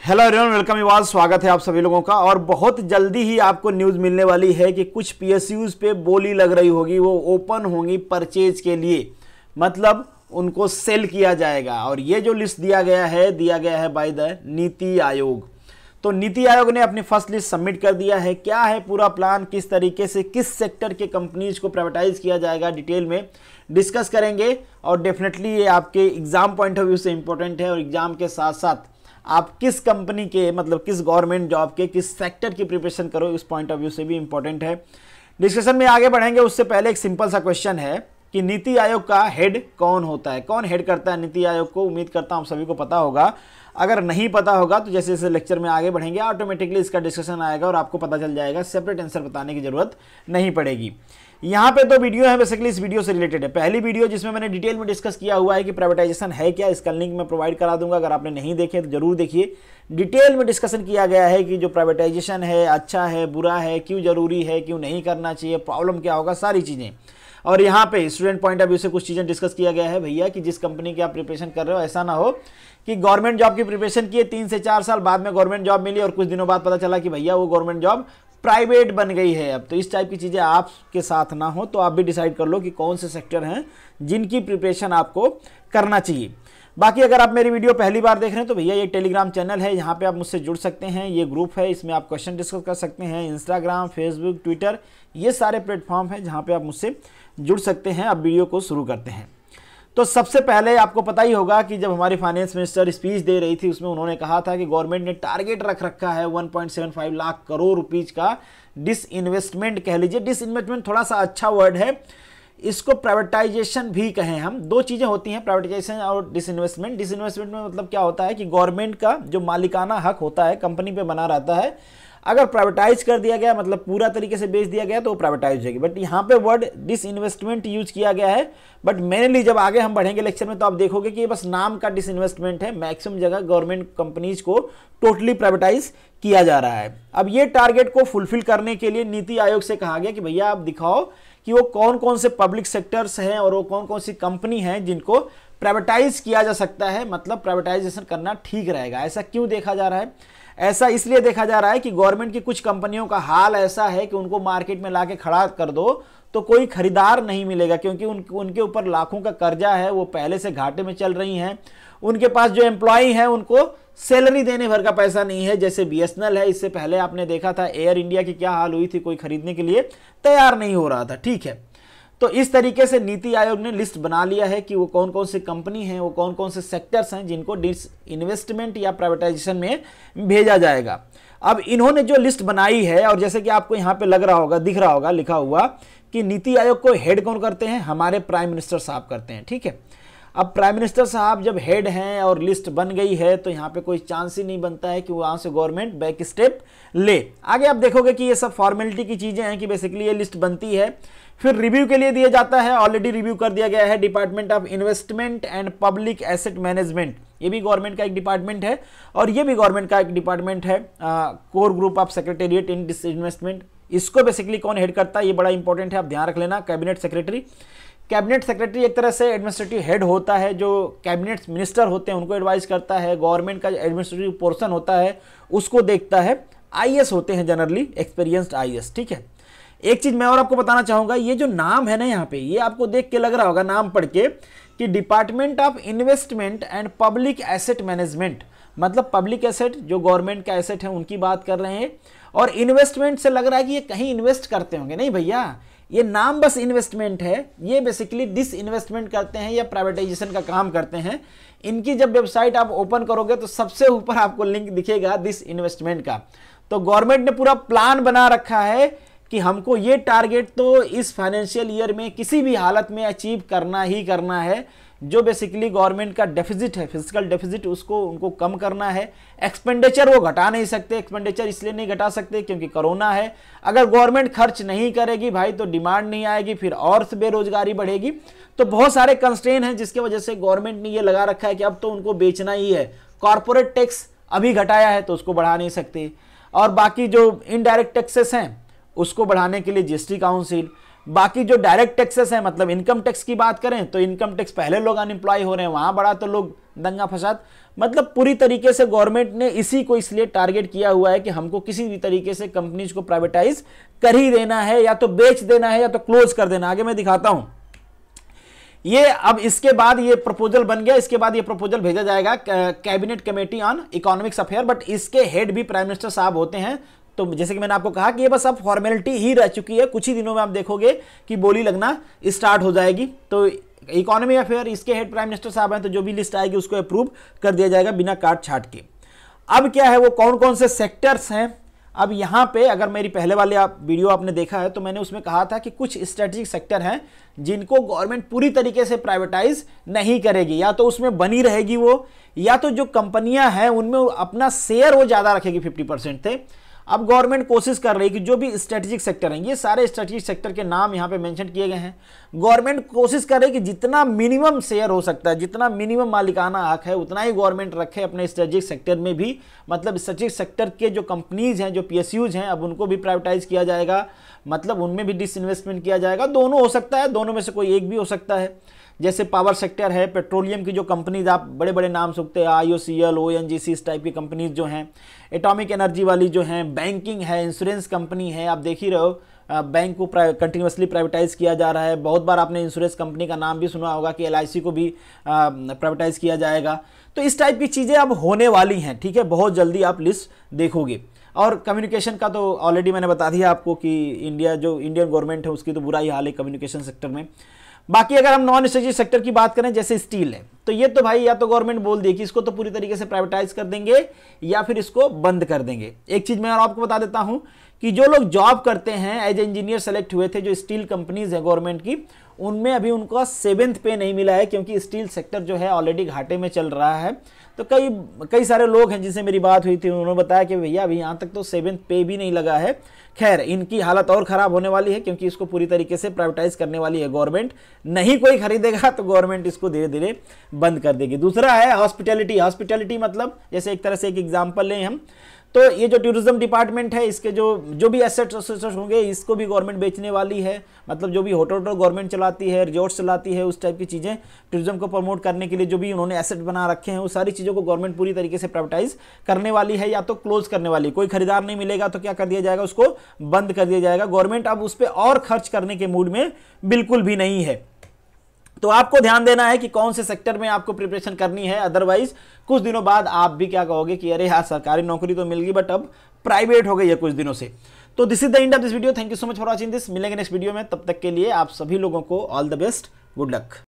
Hello everyone, welcome Eva's. स्वागत है आप सभी लोगों का। और बहुत जल्दी ही आपको न्यूज़ मिलने वाली है कि कुछ पीएसयूज पे बोली लग रही होगी, वो ओपन होंगी परचेज के लिए, मतलब उनको सेल किया जाएगा। और ये जो लिस्ट दिया गया है बाय द नीति आयोग। तो नीति आयोग ने अपनी फर्स्ट लिस्ट सबमिट कर दिया है। क्या है पूरा प्लान, किस तरीके से किस सेक्टर के कंपनीज को प्राइवेटाइज किया जाएगा, डिटेल में डिस्कस करेंगे। और डेफिनेटली ये आपके एग्जाम पॉइंट ऑफ व्यू से इंपॉर्टेंट है, और एग्जाम के साथ साथ आप किस कंपनी के, मतलब किस गवर्नमेंट जॉब के, किस सेक्टर की प्रिपरेशन करो, इस पॉइंट ऑफ व्यू से भी इंपॉर्टेंट है। डिस्कशन में आगे बढ़ेंगे उससे पहले एक सिंपल सा क्वेश्चन है कि नीति आयोग का हेड कौन होता है, कौन हेड करता है नीति आयोग को। उम्मीद करता हूं आप सभी को पता होगा। अगर नहीं पता होगा तो जैसे जैसे लेक्चर में आगे बढ़ेंगे ऑटोमेटिकली इसका डिस्कशन आएगा और आपको पता चल जाएगा, सेपरेट आंसर बताने की जरूरत नहीं पड़ेगी। यहाँ पे दो वीडियो है, बेसिकली इस वीडियो से रिलेटेड है। पहली वीडियो जिसमें मैंने डिटेल में डिस्कस किया हुआ है कि प्राइवेटाइजेशन है क्या, इसका लिंक मैं प्रोवाइड करा दूंगा, अगर आपने नहीं देखे तो जरूर देखिए। डिटेल में डिस्कशन किया गया है कि जो प्राइवेटाइजेशन है अच्छा है, बुरा है, क्यों जरूरी है, क्यों नहीं करना चाहिए, प्रॉब्लम क्या होगा, सारी चीज़ें। और यहाँ पे स्टूडेंट पॉइंट ऑफ व्यू से कुछ चीज़ें डिस्कस किया गया है भैया कि जिस कंपनी की आप प्रिपरेशन कर रहे हो, ऐसा ना हो कि गवर्नमेंट जॉब की प्रिपरेशन किए 3 से 4 साल बाद में गवर्नमेंट जॉब मिली और कुछ दिनों बाद पता चला कि भैया वो गवर्नमेंट जॉब प्राइवेट बन गई है। अब तो इस टाइप की चीज़ें आपके साथ ना हो, तो आप भी डिसाइड कर लो कि कौन से सेक्टर हैं जिनकी प्रिपरेशन आपको करना चाहिए। बाकी अगर आप मेरी वीडियो पहली बार देख रहे हैं तो भैया ये टेलीग्राम चैनल है, यहाँ पे आप मुझसे जुड़ सकते हैं। ये ग्रुप है, इसमें आप क्वेश्चन डिस्कस कर सकते हैं। इंस्टाग्राम, फेसबुक, ट्विटर, ये सारे प्लेटफॉर्म हैं जहाँ पे आप मुझसे जुड़ सकते हैं। अब वीडियो को शुरू करते हैं। तो सबसे पहले आपको पता ही होगा कि जब हमारी फाइनेंस मिनिस्टर स्पीच दे रही थी उसमें उन्होंने कहा था कि गवर्नमेंट ने टारगेट रख रखा है 1.75 लाख करोड़ रुपीज का डिसइन्वेस्टमेंट, कह लीजिए। डिसइन्वेस्टमेंट थोड़ा सा अच्छा वर्ड है, इसको प्राइवेटाइजेशन भी कहें हम। दो चीज़ें होती हैं, प्राइवेटाइजेशन और डिसइन्वेस्टमेंट। डिसइन्वेस्टमेंट में मतलब क्या होता है कि गवर्नमेंट का जो मालिकाना हक होता है कंपनी पे बना रहता है, अगर प्राइवेटाइज कर दिया गया, मतलब पूरा तरीके से बेच दिया गया, तो वो प्राइवेटाइज हो जाएगी। बट यहाँ पे वर्ड डिसइन्वेस्टमेंट यूज किया गया है। बट मेनली जब आगे हम बढ़ेंगे लेक्चर में तो आप देखोगे कि ये बस नाम का डिसइन्वेस्टमेंट है। मैक्सिमम जगह गवर्नमेंट कंपनीज को टोटली प्राइवेटाइज किया जा रहा है। अब ये टारगेट को फुलफिल करने के लिए नीति आयोग से कहा गया कि भैया आप दिखाओ कि वो कौन कौन से पब्लिक सेक्टर्स हैं और वो कौन कौन सी कंपनी हैं जिनको प्राइवेटाइज किया जा सकता है, मतलब प्राइवेटाइजेशन करना ठीक रहेगा। ऐसा क्यों देखा जा रहा है? ऐसा इसलिए देखा जा रहा है कि गवर्नमेंट की कुछ कंपनियों का हाल ऐसा है कि उनको मार्केट में लाके खड़ा कर दो तो कोई खरीदार नहीं मिलेगा, क्योंकि उनके ऊपर लाखों का कर्जा है, वो पहले से घाटे में चल रही हैं। उनके पास जो एम्प्लॉई हैं उनको सैलरी देने भर का पैसा नहीं है। जैसे बीएसएनएल है, इससे पहले आपने देखा था एयर इंडिया की क्या हाल हुई थी, कोई खरीदने के लिए तैयार नहीं हो रहा था। ठीक है, तो इस तरीके से नीति आयोग ने लिस्ट बना लिया है कि वो कौन कौन सी कंपनी हैं, वो कौन कौन से सेक्टर्स हैं जिनको डिसइन्वेस्टमेंट या प्राइवेटाइजेशन में भेजा जाएगा। अब इन्होंने जो लिस्ट बनाई है, और जैसे कि आपको यहाँ पे लग रहा होगा, दिख रहा होगा लिखा हुआ कि नीति आयोग को हेड कौन करते हैं, हमारे प्राइम मिनिस्टर साहब करते हैं। ठीक है, अब प्राइम मिनिस्टर साहब जब हेड हैं और लिस्ट बन गई है तो यहाँ पे कोई चांस ही नहीं बनता है कि वहाँ से गवर्नमेंट बैक स्टेप ले। आगे आप देखोगे कि ये सब फॉर्मेलिटी की चीज़ें हैं कि बेसिकली ये लिस्ट बनती है, फिर रिव्यू के लिए दिया जाता है। ऑलरेडी रिव्यू कर दिया गया है department of investment and public asset management, ये भी गवर्नमेंट का एक डिपार्टमेंट है और ये भी गवर्नमेंट का एक डिपार्टमेंट है। Core group of secretariat in disinvestment, इसको बेसिकली कौन हेड करता है ये बड़ा इंपॉर्टेंट है, आप ध्यान रख लेना। कैबिनेट सेक्रेटरी, कैबिनेट सेक्रेटरी एक तरह से एडमिनिस्ट्रेटिव हेड होता है, जो कैबिनेट मिनिस्टर होते हैं उनको एडवाइस करता है। गवर्नमेंट का एडमिनिस्ट्रेटिव पोर्शन होता है उसको देखता है। आईएएस होते हैं जनरली, एक्सपीरियंस्ड आईएएस। ठीक है, एक चीज मैं और आपको बताना चाहूंगा, ये जो नाम है ना यहाँ पे, ये आपको देख के लग रहा होगा नाम पढ़ के कि department of investment and public asset management, मतलब पब्लिक एसेट जो गवर्नमेंट का एसेट है उनकी बात कर रहे हैं। और इन्वेस्टमेंट से लग रहा है कि ये कहीं इन्वेस्ट करते होंगे, नहीं भैया, ये नाम बस इन्वेस्टमेंट है। ये बेसिकली डिसइन्वेस्टमेंट करते हैं या प्राइवेटाइजेशन का काम करते हैं। इनकी जब वेबसाइट आप ओपन करोगे तो सबसे ऊपर आपको लिंक दिखेगा डिसइन्वेस्टमेंट का। तो गवर्नमेंट ने पूरा प्लान बना रखा है कि हमको ये टारगेट तो इस फाइनेंशियल ईयर में किसी भी हालत में अचीव करना ही करना है। जो बेसिकली गवर्नमेंट का डेफिसिट है, फिजिकल डेफिसिट, उसको उनको कम करना है। एक्सपेंडिचर वो घटा नहीं सकते। एक्सपेंडिचर इसलिए नहीं घटा सकते क्योंकि कोरोना है। अगर गवर्नमेंट खर्च नहीं करेगी भाई तो डिमांड नहीं आएगी, फिर और बेरोजगारी बढ़ेगी। तो बहुत सारे कंस्ट्रेन हैं जिसकी वजह से गवर्नमेंट ने ये लगा रखा है कि अब तो उनको बेचना ही है। कॉर्पोरेट टैक्स अभी घटाया है तो उसको बढ़ा नहीं सकते, और बाकी जो इनडायरेक्ट टैक्सेस हैं उसको बढ़ाने के लिए जीएसटी काउंसिल, बाकी जो डायरेक्ट टैक्सेस हैं, मतलब इनकम टैक्स की बात करें तो इनकम टैक्स पहले लोग अनएम्प्लॉय हो रहे हैं, वहां बढ़ा तो लोग दंगा फसाद। मतलब पूरी तरीके से गवर्नमेंट ने इसी को इसलिए टारगेट किया हुआ है कि हमको किसी भी तरीके से कंपनीज को प्राइवेटाइज कर ही देना है, या तो बेच देना है या तो क्लोज कर देना। आगे मैं दिखाता हूं ये। अब इसके बाद ये प्रपोजल बन गया, इसके बाद ये प्रपोजल भेजा जाएगा cabinet committee on economics affair, but इसके हेड भी प्राइम मिनिस्टर साहब होते हैं। तो जैसे कि मैंने आपको कहा कि ये बस अब फॉर्मेलिटी ही रह चुकी है, कुछ ही दिनों में आप देखोगे कि बोली लगना स्टार्ट हो जाएगी। तो इकोनॉमी अफेयर इसके हेड प्राइम मिनिस्टर साहब हैं, तो जो भी लिस्ट आएगी उसको अप्रूव कर दिया जाएगा बिना काट छाट के। अब क्या है, वो कौन कौन से सेक्टर्स हैं। अब यहां पे अगर मेरी पहले वाले वीडियो आपने देखा है तो मैंने उसमें कहा था कि कुछ स्ट्रेटेजिक सेक्टर हैं जिनको गवर्नमेंट पूरी तरीके से प्राइवेटाइज नहीं करेगी, या तो उसमें बनी रहेगी वो, या तो जो कंपनियां हैं उनमें अपना शेयर वो ज्यादा रखेगी, 50% थे। अब गवर्नमेंट कोशिश कर रही है कि जो भी स्ट्रेटेजिक सेक्टर हैं, ये सारे स्ट्रेटेजिक सेक्टर के नाम यहां पे मेंशन किए गए हैं, गवर्नमेंट कोशिश कर रही है कि जितना मिनिमम शेयर हो सकता है, जितना मिनिमम मालिकाना हक है, उतना ही गवर्नमेंट रखे अपने स्ट्रेटेजिक सेक्टर में भी। मतलब स्ट्रेटेजिक सेक्टर के जो कंपनीज हैं, जो पीएसयूज हैं, अब उनको भी प्राइवेटाइज किया जाएगा, मतलब उनमें भी डिसइन्वेस्टमेंट किया जाएगा। दोनों हो सकता है, दोनों में से कोई एक भी हो सकता है। जैसे पावर सेक्टर है, पेट्रोलियम की जो कंपनीज आप बड़े बड़े नाम सुनते हैं, IOCL, ONGC, इस टाइप की कंपनीज जो हैं, एटॉमिक एनर्जी वाली जो हैं, बैंकिंग है, इंश्योरेंस कंपनी है, आप देख ही रहे हो बैंक को कंटिन्यूसली प्राइवेटाइज किया जा रहा है। बहुत बार आपने इंश्योरेंस कंपनी का नाम भी सुना होगा कि LIC को भी प्राइवेटाइज किया जाएगा। तो इस टाइप की चीज़ें अब होने वाली हैं, ठीक है, बहुत जल्दी आप लिस्ट देखोगे। और कम्युनिकेशन का तो ऑलरेडी मैंने बता दिया आपको कि इंडियन गवर्नमेंट है उसकी तो बुरा ही हाल है कम्युनिकेशन सेक्टर में। बाकी अगर हम नॉन स्ट्रेटेजिक सेक्टर की बात करें, जैसे स्टील है, तो ये तो भाई या तो गवर्नमेंट बोल दे कि इसको तो पूरी तरीके से प्राइवेटाइज कर देंगे या फिर इसको बंद कर देंगे। एक चीज मैं और आपको बता देता हूं कि जो लोग जॉब करते हैं एज इंजीनियर सेलेक्ट हुए थे, जो स्टील कंपनीज है गवर्नमेंट की, उनमें अभी उनको 7th पे नहीं मिला है, क्योंकि स्टील सेक्टर जो है ऑलरेडी घाटे में चल रहा है। तो कई सारे लोग हैं जिनसे मेरी बात हुई थी, उन्होंने बताया कि भैया अभी यहाँ तक तो 7th पे भी नहीं लगा है। खैर, इनकी हालत और खराब होने वाली है, क्योंकि इसको पूरी तरीके से प्राइवेटाइज करने वाली है गवर्नमेंट। नहीं कोई खरीदेगा तो गवर्नमेंट इसको धीरे धीरे बंद कर देगी। दूसरा है हॉस्पिटैलिटी, मतलब जैसे एक तरह से एक एग्जांपल लें हम, तो ये जो टूरिज्म डिपार्टमेंट है, इसके जो भी एसेट्स होंगे, इसको भी गवर्नमेंट बेचने वाली है। मतलब जो भी होटल गवर्नमेंट चलाती है, रिजॉर्ट्स चलाती है, उस टाइप की चीज़ें, टूरिज्म को प्रमोट करने के लिए जो भी उन्होंने एसेट बना रखे हैं, वो सारी चीज़ों को गवर्नमेंट पूरी तरीके से प्राइवेटाइज करने वाली है, या तो क्लोज करने वाली। कोई खरीदार नहीं मिलेगा तो क्या कर दिया जाएगा, उसको बंद कर दिया जाएगा। गवर्नमेंट अब उस पर और खर्च करने के मूड में बिल्कुल भी नहीं है। तो आपको ध्यान देना है कि कौन से सेक्टर में आपको प्रिपरेशन करनी है, अदरवाइज कुछ दिनों बाद आप भी क्या कहोगे कि अरे यार सरकारी नौकरी तो मिल गई बट अब प्राइवेट हो गई है कुछ दिनों से। तो this is the end of this video. Thank you so much for watching this. मिलेंगे नेक्स्ट वीडियो में, तब तक के लिए आप सभी लोगों को all the best, good luck.